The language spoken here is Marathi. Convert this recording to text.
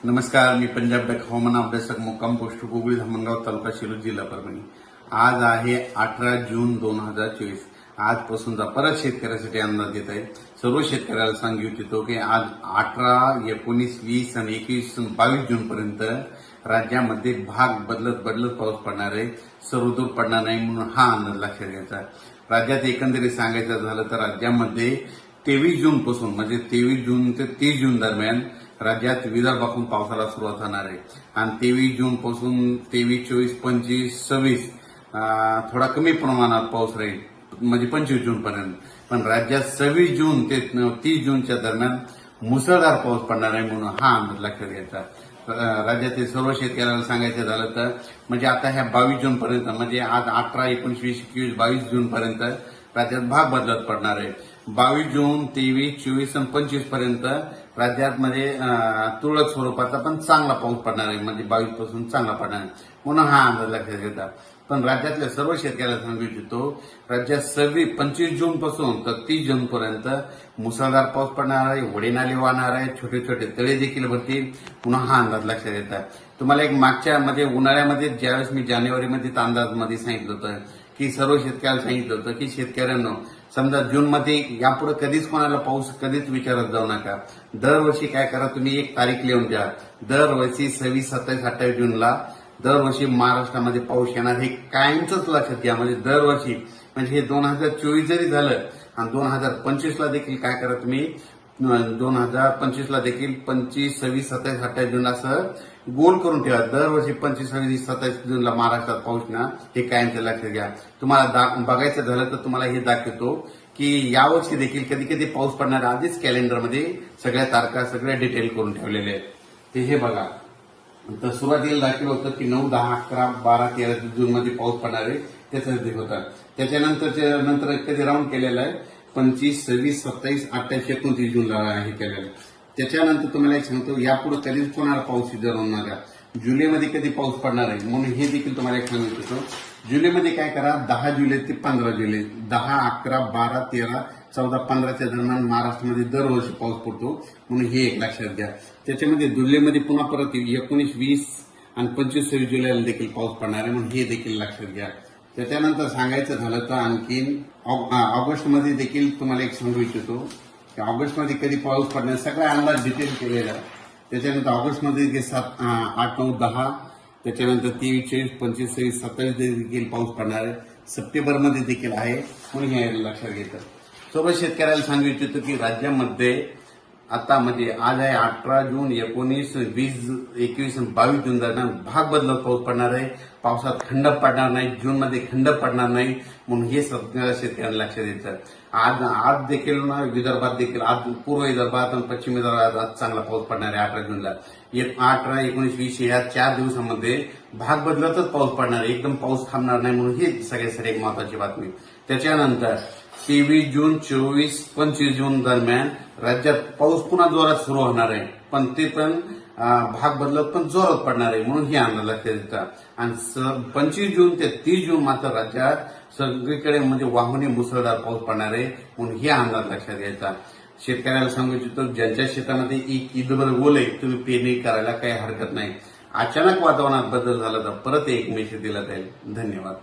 नमस्कार, मी पंजाब डक हवामान अभ्यासक मुक्काम पोस्ट गोगळी धामणगाव तालुका शिरूर जिल्हा परभणी। आज आहे 18 जून 2024। आजपासूनचा परत शेतकऱ्यासाठी अंदाज येत आहे। सर्व शेतकऱ्याला सांगू इच्छितो की आज 18, 19, 20 आणि 21, 22 जून पर्यंत राज्यामध्ये भाग बदलत पाऊस पडणार आहे। सर्वदूर पडणार नाही म्हणून हा अंदाज लक्षात घ्यायचा। राज्यात एकंदरीत सांगायचं झालं तर राज्यामध्ये 23 जून पासून म्हणजे 23 जून ते 30 जून दरम्यान राज्यात विदर्भातून पावसाला सुरुवात होणार आहे आणि 23 जून पासून 23, 24, 25, 26 थोडा कमी प्रमाणात पाऊस राहील म्हणजे 25 जून पर्यंत। पण राज्यात 26 जून ते 30 जूनच्या दरम्यान मुसळधार पाऊस पडणार आहे म्हणून हा अंदाज लक्षात घ्यायचा। राज्यातील सर्व शेतकऱ्यांना सांगायचं झालं तर म्हणजे आता ह्या 22 जून पर्यंत म्हणजे आज 18, 19, 20, 21, 22 जून पर्यंत राज्यात भाग बदलत पडणार आहे। 22 जून, 23, 24 आणि 25 पर्यंत राज्यात म्हणजे तुरळक स्वरूपाचा पण चांगला पाऊस पडणार आहे म्हणजे 22 पासून चांगला पडणार आहे म्हणून हा अंदाज लक्षात घेता। पण राज्यातल्या सर्व शेतकऱ्याला सांगू इच्छितो राज्यात 25 जून पासून तर 30 जून पर्यंत मुसळधार पाऊस पडणार आहे, वडे नाले वाहणार आहे, छोटे छोटे तळे देखील भरतील पुन्हा हा अंदाज लक्षात घेता। तुम्हाला एक मागच्या मध्ये उन्हाळ्यामध्ये ज्यावेळेस मी जानेवारीमध्ये अंदाजमध्ये सांगितलं होतं की सर्व शेतकऱ्याला सांगितलं होतं की शेतकऱ्यांना समजा जून मध्ये यापुढे कधीच कोणाला पाऊस कधीच विचारत जाऊ नका। दरवर्षी काय करा तुम्ही एक तारीख लिहून घ्या। दरवर्षी 26, 27, 28 जूनला दरवर्षी महाराष्ट्रामध्ये पाऊस येणार हे कायमच लक्षात घ्या। म्हणजे दरवर्षी म्हणजे हे 2024 जरी झालं आणि 2025 ला देखील काय करा तुम्ही 2025 ला देखील 25, 26, 27, 28 जून असं गोल करून ठेवा। दरवर्षी 25, 26, 27 जूनला महाराष्ट्रात पाऊस ना हे कायमचं लक्षात घ्या। तुम्हाला बघायचं झालं तर तुम्हाला हे दाखवतो की यावर्षी देखील कधी कधी पाऊस पडणार आधीच कॅलेंडरमध्ये सगळ्या तारखा सगळ्या डिटेल करून ठेवलेल्या आहेत। ते हे बघा तर सुरुवातीला दाखवलं होतं की 9, 10, 11, 12, 13 जून मध्ये पाऊस पडणार आहे त्याचं होता। त्याच्यानंतर कधी राऊंड केलेला आहे 25, 26, 27, 28, 29 जूनला हे केलेलं आहे। त्याच्यानंतर तुम्हाला एक सांगतो यापुढे कधीच कोणाला पाऊस जाणवू नका। जुलैमध्ये कधी पाऊस पडणार आहे म्हणून हे देखील तुम्हाला एक सांगू इच्छितो। जुलैमध्ये काय करा 10 जुलै ते 15 जुलै 10, 11, 12, 13, 14, 15च्या दरम्यान महाराष्ट्रामध्ये दरवर्षी पाऊस पडतो म्हणून हे एक लक्षात घ्या। त्याच्यामध्ये जुलैमध्ये पुन्हा परत 19, 20 आणि 25, 26 जुलैला देखील पाऊस पडणार आहे म्हणून हे देखील लक्षात घ्या। त्याच्यानंतर सांगायचं झालं तर आणखीन ऑगस्टमध्ये देखील तुम्हाला एक सांगू इच्छितो की ऑगस्टमध्ये कधी पाऊस पडणार सगळा अंदाज डिटेल केलेला आहे। त्याच्यानंतर ऑगस्टमध्ये 7, 8, 9, 10 त्याच्यानंतर 23, 24, 25, 26, 27 देखील पाऊस पडणार आहे। सप्टेंबरमध्ये देखील आहे म्हणून हे लक्षात घेतं। सर्व शेतकऱ्याला सांगू इच्छितो की राज्यामध्ये आता म्हणजे आज आहे 18 जून, 19, 20, 21 आणि 22 जून दरम्यान भाग बदलत पाऊस पडणार आहे। पावसात खंड पडणार नाही, जून मध्ये खंड पडणार नाही म्हणून हे सगळ्या शेतकऱ्यांना लक्षात द्यायचं। आज देखील ना विदर्भात देखील आज पूर्व विदर्भात आणि पश्चिम विदर्भात आज चांगला पाऊस पडणार आहे 18 जूनला। 18, 19, 20 या 4 दिवसांमध्ये भाग बदलतच पाऊस पडणार आहे, एकदम पाऊस थांबणार नाही म्हणून ही सगळ्यासाठी एक महत्वाची बातमी। त्याच्यानंतर 23 जून, 24, 25 जून दरम्यान राज्यात पाऊस पुन्हा जोरात सुरू होणार आहे पण ते पण भाग बदलत पण जोरात पडणार आहे म्हणून ही अंदाज लक्षात येतात। आणि 25 जून ते 30 जून मात्र राज्यात सगळीकडे म्हणजे वाहूने मुसळधार पाऊस पडणार आहे म्हणून ही अंदाज लक्षात घ्यायचा। शेतकऱ्याला सांगू इच्छितो ज्यांच्या शेतामध्ये ईदभर ओल आहे तुम्ही पेरणी करायला काही हरकत नाही। अचानक वातावरणात बदल झाला तर परत एक मेसेज दिला जाईल। धन्यवाद।